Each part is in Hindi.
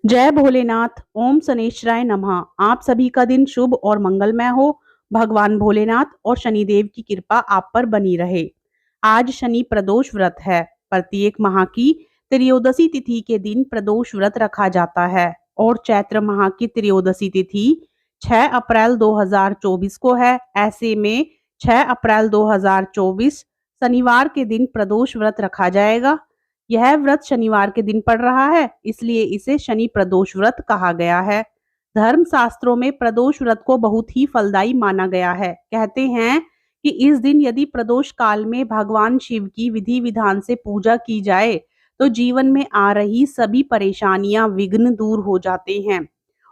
जय भोलेनाथ। ओम शनेश्वराय नमः। आप सभी का दिन शुभ और मंगलमय हो। भगवान भोलेनाथ और शनिदेव की कृपा आप पर बनी रहे। आज शनि प्रदोष व्रत है। प्रत्येक माह की त्रयोदशी तिथि के दिन प्रदोष व्रत रखा जाता है और चैत्र माह की त्रयोदशी तिथि 6 अप्रैल 2024 को है। ऐसे में 6 अप्रैल 2024 शनिवार के दिन प्रदोष व्रत रखा जाएगा। यह व्रत शनिवार के दिन पड़ रहा है, इसलिए इसे शनि प्रदोष व्रत कहा गया है। धर्म शास्त्रों में प्रदोष व्रत को बहुत ही फलदायी माना गया है। कहते हैं कि इस दिन यदि प्रदोष काल में भगवान शिव की विधि विधान से पूजा की जाए तो जीवन में आ रही सभी परेशानियां विघ्न दूर हो जाते हैं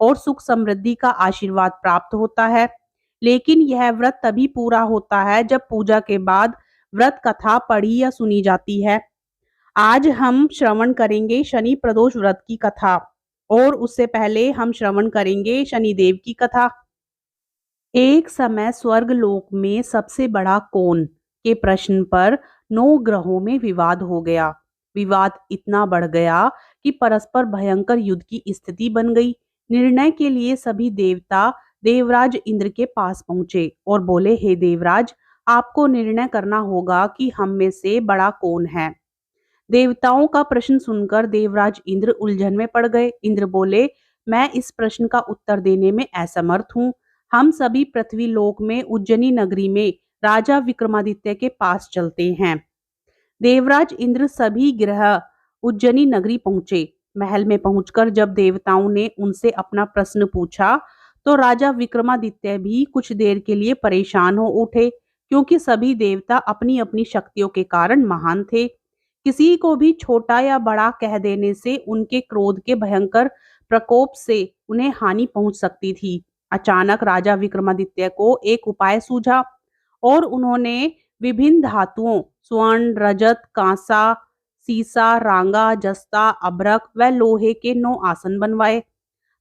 और सुख समृद्धि का आशीर्वाद प्राप्त होता है। लेकिन यह व्रत तभी पूरा होता है जब पूजा के बाद व्रत कथा पढ़ी या सुनी जाती है। आज हम श्रवण करेंगे शनि प्रदोष व्रत की कथा और उससे पहले हम श्रवण करेंगे शनिदेव की कथा। एक समय स्वर्ग लोक में सबसे बड़ा कौन के प्रश्न पर 9 ग्रहों में विवाद हो गया। विवाद इतना बढ़ गया कि परस्पर भयंकर युद्ध की स्थिति बन गई। निर्णय के लिए सभी देवता देवराज इंद्र के पास पहुंचे और बोले, हे देवराज, आपको निर्णय करना होगा कि हम में से बड़ा कौन है। देवताओं का प्रश्न सुनकर देवराज इंद्र उलझन में पड़ गए। इंद्र बोले, मैं इस प्रश्न का उत्तर देने में असमर्थ हूँ। हम सभी पृथ्वी लोक में उज्जैनी नगरी में राजा विक्रमादित्य के पास चलते हैं। देवराज इंद्र सभी ग्रह उज्जैनी नगरी पहुंचे। महल में पहुंचकर जब देवताओं ने उनसे अपना प्रश्न पूछा तो राजा विक्रमादित्य भी कुछ देर के लिए परेशान हो उठे, क्योंकि सभी देवता अपनी अपनी शक्तियों के कारण महान थे। किसी को भी छोटा या बड़ा कह देने से उनके क्रोध के भयंकर प्रकोप से उन्हें हानि पहुंच सकती थी। अचानक राजा विक्रमादित्य को एक उपाय सूझा और उन्होंने विभिन्न धातुओं स्वर्ण, रजत, कांसा, सीसा, रांगा, जस्ता, अभ्रक व लोहे के 9 आसन बनवाए।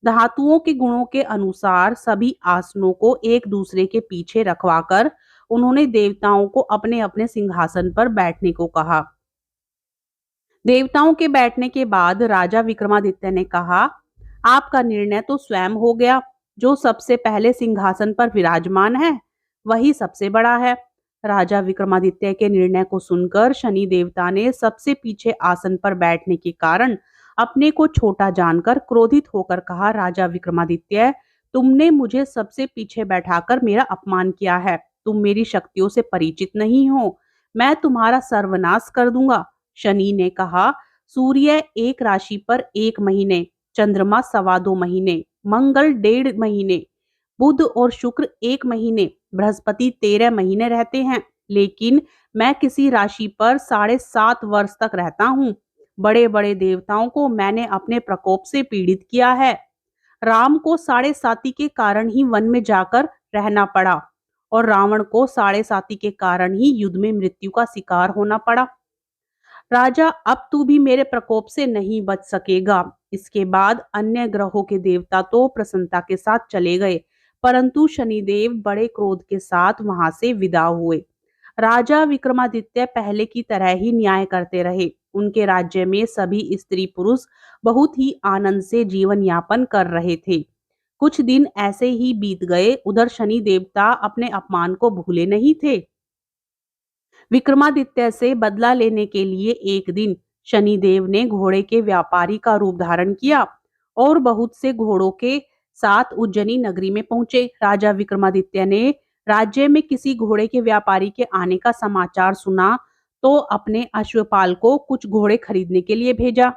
धातुओं के गुणों के अनुसार सभी आसनों को एक दूसरे के पीछे रखवाकर उन्होंने देवताओं को अपने अपने सिंहासन पर बैठने को कहा। देवताओं के बैठने के बाद राजा विक्रमादित्य ने कहा, आपका निर्णय तो स्वयं हो गया। जो सबसे पहले सिंहासन पर विराजमान है वही सबसे बड़ा है। राजा विक्रमादित्य के निर्णय को सुनकर शनि देवता ने सबसे पीछे आसन पर बैठने के कारण अपने को छोटा जानकर क्रोधित होकर कहा, राजा विक्रमादित्य, तुमने मुझे सबसे पीछे बैठाकर मेरा अपमान किया है। तुम मेरी शक्तियों से परिचित नहीं हो। मैं तुम्हारा सर्वनाश कर दूंगा। शनि ने कहा, सूर्य एक राशि पर 1 महीने, चंद्रमा 2.25 महीने, मंगल 1.5 महीने, बुध और शुक्र 1 महीने, बृहस्पति 13 महीने रहते हैं। लेकिन मैं किसी राशि पर 7.5 वर्ष तक रहता हूँ। बड़े बड़े देवताओं को मैंने अपने प्रकोप से पीड़ित किया है। राम को 7.5 के कारण ही वन में जाकर रहना पड़ा और रावण को 7.5 के कारण ही युद्ध में मृत्यु का शिकार होना पड़ा। राजा, अब तू भी मेरे प्रकोप से नहीं बच सकेगा। इसके बाद अन्य ग्रहों के देवता तो प्रसन्नता के साथ चले गए, परंतु शनिदेव बड़े क्रोध के साथ वहां से विदा हुए। राजा विक्रमादित्य पहले की तरह ही न्याय करते रहे। उनके राज्य में सभी स्त्री पुरुष बहुत ही आनंद से जीवन यापन कर रहे थे। कुछ दिन ऐसे ही बीत गए। उधर शनि देवता अपने अपमान को भूले नहीं थे। विक्रमादित्य से बदला लेने के लिए एक दिन शनिदेव ने घोड़े के व्यापारी का रूप धारण किया और बहुत से घोड़ों के साथ उज्जैनी नगरी में पहुंचे। राजा विक्रमादित्य ने राज्य में किसी घोड़े के व्यापारी के आने का समाचार सुना तो अपने अश्वपाल को कुछ घोड़े खरीदने के लिए भेजा।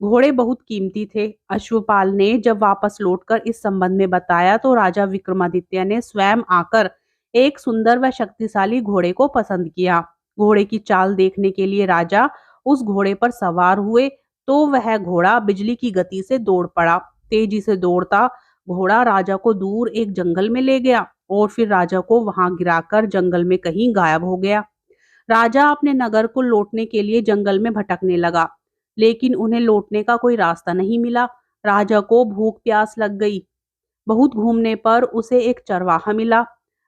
घोड़े बहुत कीमती थे। अश्वपाल ने जब वापस लौटकर इस संबंध में बताया तो राजा विक्रमादित्य ने स्वयं आकर एक सुंदर व शक्तिशाली घोड़े को पसंद किया। घोड़े की चाल देखने के लिए राजा उस घोड़े पर सवार हुए तो वह घोड़ा बिजली की गति से दौड़ पड़ा। तेजी से दौड़ता घोड़ा राजा को दूर एक जंगल में ले गया और फिर राजा को वहां गिराकर जंगल में कहीं गायब हो गया। राजा अपने नगर को लौटने के लिए जंगल में भटकने लगा, लेकिन उन्हें लौटने का कोई रास्ता नहीं मिला। राजा को भूख प्यास लग गई। बहुत घूमने पर उसे एक चरवाहा मिला।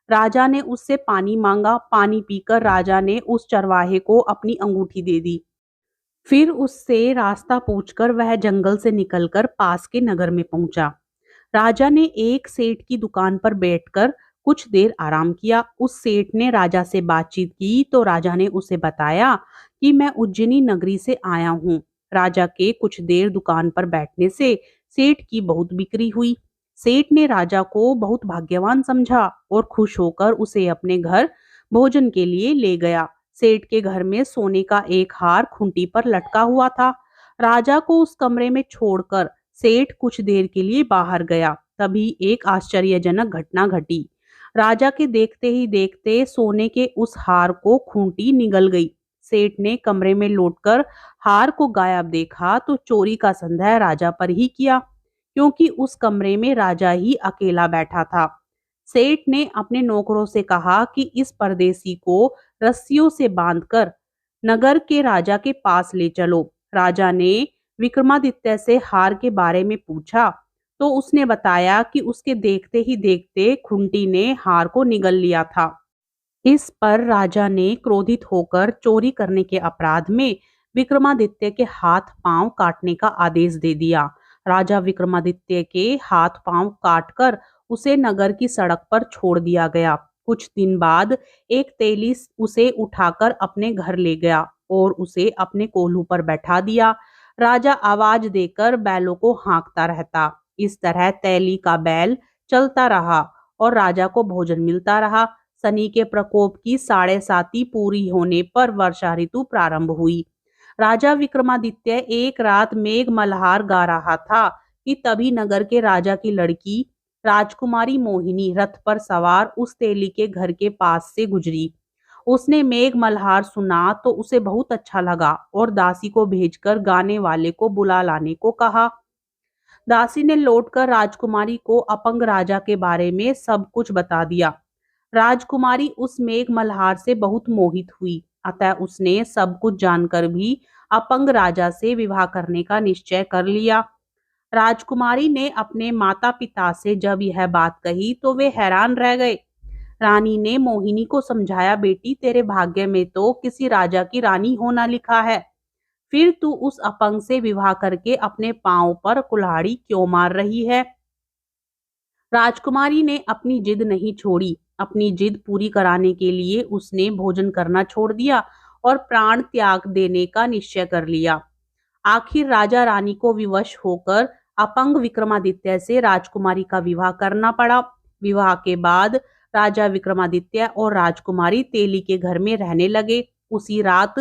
राजा ने उससे पानी मांगा। पानी पीकर राजा ने उस चरवाहे को अपनी अंगूठी दे दी। फिर उससे रास्ता पूछकर वह जंगल से निकलकर पास के नगर में पहुंचा। राजा ने एक सेठ की दुकान पर बैठकर कुछ देर आराम किया। उस सेठ ने राजा से बातचीत की तो राजा ने उसे बताया कि मैं उज्जैनी नगरी से आया हूँ। राजा के कुछ देर दुकान पर बैठने से सेठ की बहुत बिक्री हुई। सेठ ने राजा को बहुत भाग्यवान समझा और खुश होकर उसे अपने घर भोजन के लिए ले गया। सेठ के घर में सोने का एक हार खूंटी पर लटका हुआ था। राजा को उस कमरे में छोड़कर सेठ कुछ देर के लिए बाहर गया। तभी एक आश्चर्यजनक घटना घटी। राजा के देखते ही देखते सोने के उस हार को खूंटी निगल गई। सेठ ने कमरे में लौटकर हार को गायब देखा तो चोरी का संदेह राजा पर ही किया, क्योंकि उस कमरे में राजा ही अकेला बैठा था। सेठ ने अपने नौकरों से कहा कि इस परदेसी को रस्सियों से बांधकर नगर के राजा के पास ले चलो। राजा ने विक्रमादित्य से हार के बारे में पूछा तो उसने बताया कि उसके देखते ही देखते खुंटी ने हार को निगल लिया था। इस पर राजा ने क्रोधित होकर चोरी करने के अपराध में विक्रमादित्य के हाथ पांव काटने का आदेश दे दिया। राजा विक्रमादित्य के हाथ पांव काटकर उसे नगर की सड़क पर छोड़ दिया गया। कुछ दिन बाद एक तेली उसे उठाकर अपने घर ले गया और उसे अपने कोल्हू पर बैठा दिया। राजा आवाज देकर बैलों को हाँकता रहता। इस तरह तैली का बैल चलता रहा और राजा को भोजन मिलता रहा। शनि के प्रकोप की 7.5 पूरी होने पर वर्षा ऋतु प्रारंभ हुई। राजा विक्रमादित्य एक रात मेघ मल्हार गा रहा था कि तभी नगर के राजा की लड़की राजकुमारी मोहिनी रथ पर सवार उस तेली के घर के पास से गुजरी। उसने मेघ मल्हार सुना तो उसे बहुत अच्छा लगा और दासी को भेजकर गाने वाले को बुला लाने को कहा। दासी ने लौटकर राजकुमारी को अपंग राजा के बारे में सब कुछ बता दिया। राजकुमारी उस मेघ मल्हार से बहुत मोहित हुई, अतः उसने सब कुछ जानकर भी अपंग राजा से विवाह करने का निश्चय कर लिया। राजकुमारी ने अपने माता पिता से जब यह बात कही तो वे हैरान रह गए। रानी ने मोहिनी को समझाया, बेटी तेरे भाग्य में तो किसी राजा की रानी होना लिखा है, फिर तू उस अपंग से विवाह करके अपने पांव पर कुल्हाड़ी क्यों मार रही है। राजकुमारी ने अपनी जिद नहीं छोड़ी। अपनी जिद पूरी कराने के लिए उसने भोजन करना छोड़ दिया और प्राण त्याग देने का निश्चय कर लिया। आखिर राजा रानी को विवश होकर अपंग विक्रमादित्य से राजकुमारी का विवाह करना पड़ा। विवाह के बाद राजा विक्रमादित्य और राजकुमारी तेली के घर में रहने लगे। उसी रात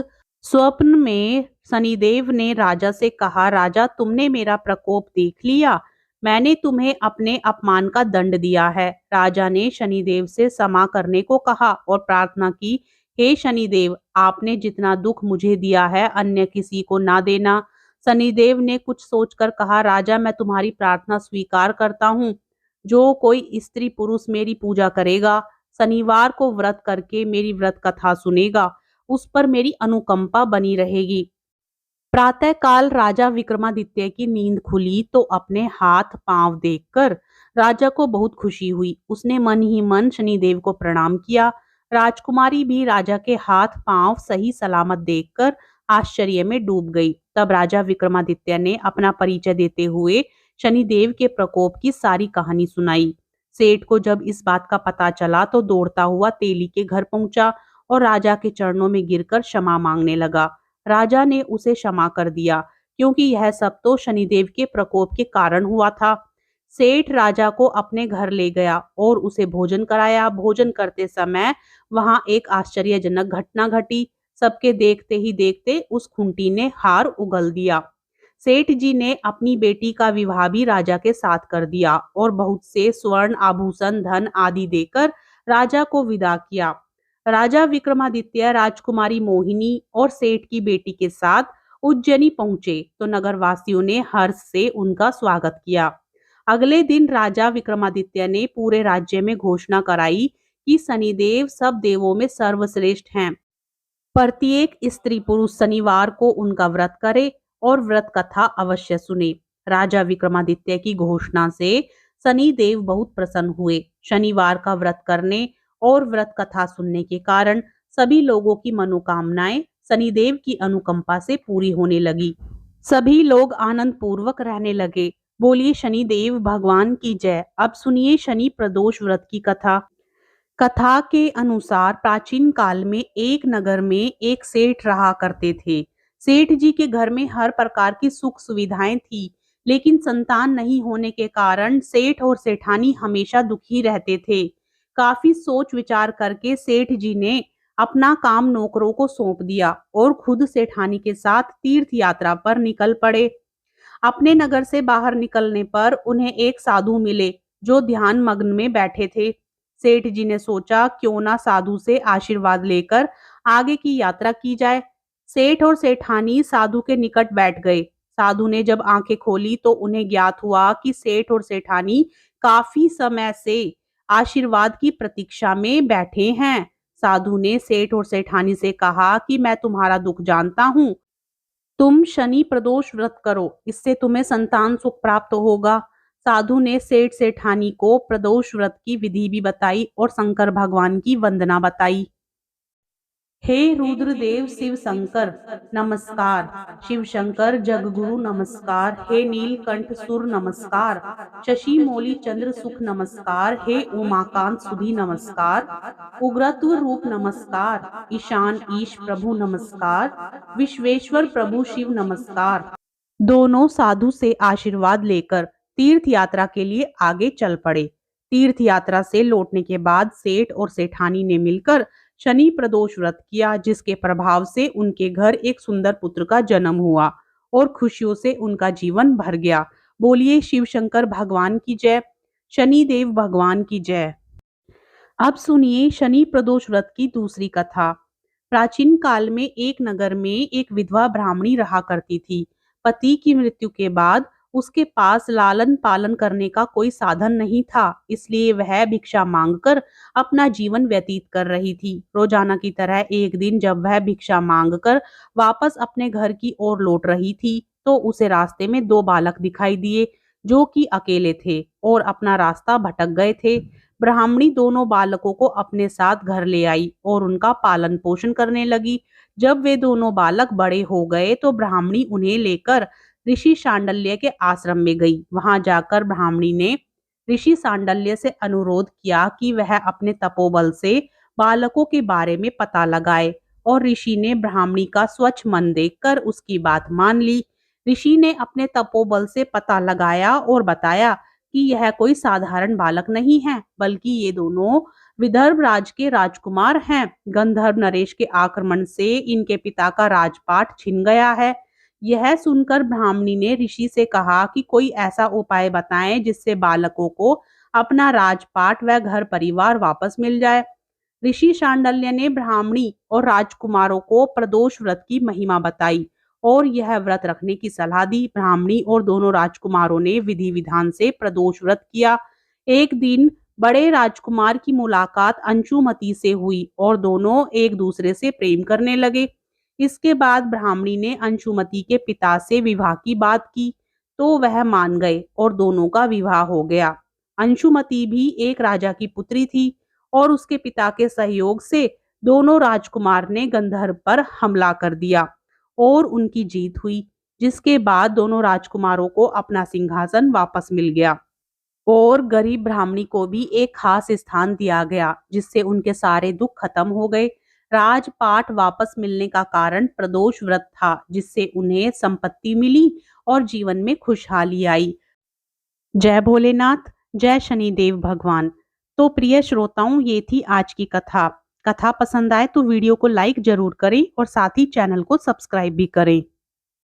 स्वप्न में शनिदेव ने राजा से कहा, राजा तुमने मेरा प्रकोप देख लिया, मैंने तुम्हें अपने अपमान का दंड दिया है। राजा ने शनिदेव से क्षमा करने को कहा और प्रार्थना की, हे शनिदेव, आपने जितना दुख मुझे दिया है अन्य किसी को ना देना। शनिदेव ने कुछ सोचकर कहा, राजा मैं तुम्हारी प्रार्थना स्वीकार करता हूँ। जो कोई स्त्री पुरुष मेरी पूजा करेगा, शनिवार को व्रत करके मेरी व्रत कथा सुनेगा, उस पर मेरी अनुकंपा बनी रहेगी। प्रातः काल राजा विक्रमादित्य की नींद खुली तो अपने हाथ पांव देखकर राजा को बहुत खुशी हुई। उसने मन ही मन शनिदेव को प्रणाम किया। राजकुमारी भी राजा के हाथ पांव सही सलामत देखकर आश्चर्य में डूब गई। तब राजा विक्रमादित्य ने अपना परिचय देते हुए शनिदेव के प्रकोप की सारी कहानी सुनाई। सेठ को जब इस बात का पता चला तो दौड़ता हुआ तेली के घर पहुंचा और राजा के चरणों में गिरकर क्षमा मांगने लगा। राजा ने उसे क्षमा कर दिया, क्योंकि यह सब तो शनिदेव के प्रकोप के कारण हुआ था। सेठ राजा को अपने घर ले गया और उसे भोजन कराया। भोजन करते समय वहां एक आश्चर्यजनक घटना घटी। सबके देखते ही देखते उस खूंटी ने हार उगल दिया। सेठ जी ने अपनी बेटी का विवाह भी राजा के साथ कर दिया और बहुत से स्वर्ण आभूषण धन आदि देकर राजा को विदा किया। राजा विक्रमादित्य राजकुमारी मोहिनी और सेठ की बेटी के साथ उज्जैनी पहुंचे तो नगरवासियों ने हर्ष से उनका स्वागत किया। अगले दिन राजा विक्रमादित्य ने पूरे राज्य में घोषणा कराई कि शनिदेव सब देवों में सर्वश्रेष्ठ हैं। प्रत्येक स्त्री पुरुष शनिवार को उनका व्रत करे और व्रत कथा अवश्य सुने। राजा विक्रमादित्य की घोषणा से शनिदेव बहुत प्रसन्न हुए। शनिवार का व्रत करने और व्रत कथा सुनने के कारण सभी लोगों की मनोकामनाएं शनिदेव की अनुकंपा से पूरी होने लगी। सभी लोग आनंद पूर्वक रहने लगे। बोलिए शनिदेव भगवान की जय। अब सुनिए शनि प्रदोष व्रत की कथा। कथा के अनुसार प्राचीन काल में एक नगर में एक सेठ रहा करते थे। सेठ जी के घर में हर प्रकार की सुख सुविधाएं थी, लेकिन संतान नहीं होने के कारण सेठ और सेठानी हमेशा दुखी रहते थे। काफी सोच विचार करके सेठ जी ने अपना काम नौकरों को सौंप दिया और खुद सेठानी के साथ तीर्थ यात्रा पर निकल पड़े। अपने नगर से बाहर निकलने पर उन्हें एक साधु मिले जो ध्यान मग्न में बैठे थे। सेठ जी ने सोचा क्यों ना साधु से आशीर्वाद लेकर आगे की यात्रा की जाए। सेठ और सेठानी साधु के निकट बैठ गए। साधु ने जब आंखें खोली तो उन्हें ज्ञात हुआ कि सेठ और सेठानी काफी समय से आशीर्वाद की प्रतीक्षा में बैठे हैं। साधु ने सेठ और सेठानी से कहा कि मैं तुम्हारा दुख जानता हूँ। तुम शनि प्रदोष व्रत करो, इससे तुम्हें संतान सुख प्राप्त होगा। साधु ने सेठ सेठानी को प्रदोष व्रत की विधि भी बताई और शंकर भगवान की वंदना बताई। हे रुद्रदेव शिव शंकर नमस्कार। शिव शंकर जगगुरु नमस्कार। हे नीलकंठ सुर नमस्कार। शशि मौली चंद्र सुख नमस्कार। हे उमाकांत सुधी नमस्कार। उग्रत्व रूप नमस्कार। ईशान ईश प्रभु नमस्कार। विश्वेश्वर प्रभु शिव नमस्कार। दोनों साधु से आशीर्वाद लेकर तीर्थ यात्रा के लिए आगे चल पड़े। तीर्थ यात्रा से लौटने के बाद सेठ और सेठानी ने मिलकर शनि प्रदोष व्रत किया, जिसके प्रभाव से उनके घर एक सुंदर पुत्र का जन्म हुआ और खुशियों से उनका जीवन भर गया। बोलिए शिव शंकर भगवान की जय। शनि देव भगवान की जय। अब सुनिए शनि प्रदोष व्रत की दूसरी कथा। प्राचीन काल में एक नगर में एक विधवा ब्राह्मणी रहा करती थी। पति की मृत्यु के बाद उसके पास लालन पालन करने का कोई साधन नहीं था, इसलिए वह भिक्षा मांगकर अपना जीवन व्यतीत कर रही थी। रोजाना की तरह एक दिन जब वह भिक्षा मांगकर वापस अपने घर की ओर लौट रही थी तो उसे रास्ते में दो बालक दिखाई दिए जो कि अकेले थे और अपना रास्ता भटक गए थे। ब्राह्मणी दोनों बालकों को अपने साथ घर ले आई और उनका पालन पोषण करने लगी। जब वे दोनों बालक बड़े हो गए तो ब्राह्मणी उन्हें लेकर ऋषि सांडल्य के आश्रम में गई। वहां जाकर ब्राह्मणी ने ऋषि सांडल्य से अनुरोध किया कि वह अपने तपोबल से बालकों के बारे में पता लगाए और ऋषि ने ब्राह्मणी का स्वच्छ मन देखकर उसकी बात मान ली। ऋषि ने अपने तपोबल से पता लगाया और बताया कि यह कोई साधारण बालक नहीं है, बल्कि ये दोनों विदर्भ राज के राजकुमार हैं। गंधर्व नरेश के आक्रमण से इनके पिता का राजपाट छिन गया है। यह सुनकर ब्राह्मणी ने ऋषि से कहा कि कोई ऐसा उपाय बताएं जिससे बालकों को अपना राजपाट व घर परिवार वापस मिल जाए। ऋषि शांडल्य ने ब्राह्मणी और राजकुमारों को प्रदोष व्रत की महिमा बताई और यह व्रत रखने की सलाह दी। ब्राह्मणी और दोनों राजकुमारों ने विधि विधान से प्रदोष व्रत किया। एक दिन बड़े राजकुमार की मुलाकात अंशुमती से हुई और दोनों एक दूसरे से प्रेम करने लगे। इसके बाद ब्राह्मणी ने अंशुमती के पिता से विवाह की बात की तो वह मान गए और दोनों का विवाह हो गया। अंशुमती भी एक राजा की पुत्री थी और उसके पिता के सहयोग से दोनों राजकुमार ने गंधर्व पर हमला कर दिया और उनकी जीत हुई, जिसके बाद दोनों राजकुमारों को अपना सिंहासन वापस मिल गया और गरीब ब्राह्मणी को भी एक खास स्थान दिया गया, जिससे उनके सारे दुख खत्म हो गए। राजपाट वापस मिलने का कारण प्रदोष व्रत था, जिससे उन्हें संपत्ति मिली और जीवन में खुशहाली आई। जय भोलेनाथ, जय शनिदेव भगवान। तो प्रिय श्रोताओं, ये थी आज की कथा। कथा पसंद आए तो वीडियो को लाइक जरूर करें और साथ ही चैनल को सब्सक्राइब भी करें।